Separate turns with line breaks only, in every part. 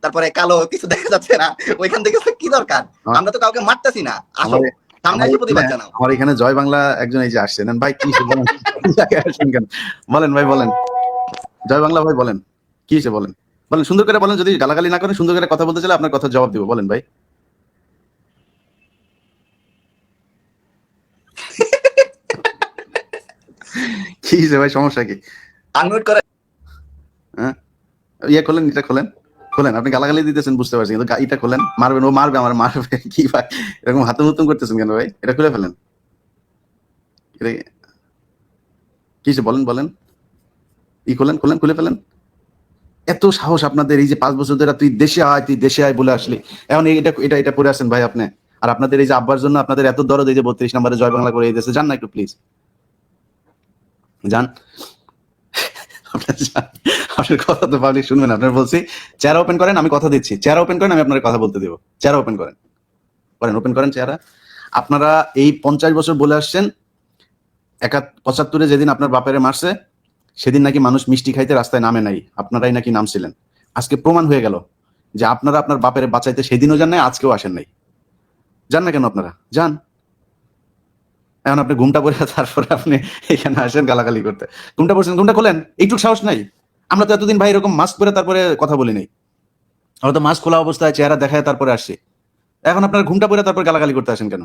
তারপরে কালো কিছু দেখা যাচ্ছে না, ওইখান থেকে কি দরকার? আমরা তো কাউকে মারতেছি না, আসো সামনে এসে প্রতিবাদ জানাও।
আমার এখানে জয় বাংলা একজন এই যে আসছেন ভাই, কি বলেন আসেন কেন? বলেন ভাই বলেন, জয় বাংলা ভাই বলেন, কি হয়েছে বলেন, বলেন সুন্দর করে বলেন, যদি গালাগালি না করেন সুন্দর করে কথা বলতে চাইলে আপনার কথা জবাব দিব, বলেন ভাই। কি হয়েছে ভাই, সমস্যা কি?
আনমিউট করে
হ্যাঁ ইয়ে খোলেন, এটা খোলেন, খোলেন। আপনি গালাগালি দিতেছেন বুঝতে পারছি, কিন্তু এটা খোলেন, মারবেন, ও মারবে, আমার মারবে কি ভাই এরকম হাতে মুতুম করতেছেন কেন ভাই? এটা খুলে ফেলেন। এটা কি হয়েছে বলেন, বলেন, ই খোলেন, খোলেন, খুলে ফেলেন। এত সাহস আপনাদের, এই যে 5 বছর ধরে তুই দেশে আয়, তুই দেশে আয় বলে আসলি, এখন এটা এটা এটা পড়ে আসেন ভাই আপনি। আর আপনাদের এই যে আব্বার জন্য আপনাদের এত দরদ, এই যে 32 নম্বরে জয় বাংলা করে দিয়েছে, যান না একটু প্লিজ, যান। আপনার কথা তো পাবলিক শুনবেন, আপনার বলছি চেহারা ওপেন করেন, আমি কথা দিচ্ছি, চেহারা ওপেন করেন, আমি আপনার কথা বলতে দেবো, চেহারা ওপেন করেন, করেন, ওপেন করেন চেহারা। আপনারা এই 50 বছর বলে আসছেন, 75-এ যেদিন আপনার বাপেরে মারছে সেদিন নাকি মানুষ মিষ্টি খাইতে রাস্তায় নামে নাই, আপনারাই নাকি নামছিলেন। আজকে প্রমাণ হয়ে গেল যে আপনারা আপনার বাপের বাঁচাইতে সেদিনও যান নাই, আজকেও আসেন নাই। যান না কেন আপনারা, যান। এখন আপনি ঘুমটা পড়ে তারপরে আপনি এখানে আসেন গালাগালি করতে। ঘুমটা পড়ছেন, ঘুমটা খোলেন, এইটুকু সাহস নাই? আমরা তো এতদিন ভাই এরকম মাস্ক পরে তারপরে কথা বলি নাই, আমরা তো মাস্ক খোলা অবস্থায় চেহারা দেখায় তারপরে আসছি। এখন আপনার ঘুমটা পড়ে তারপর গালাগালি করতে আসেন কেন?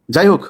যাই হোক,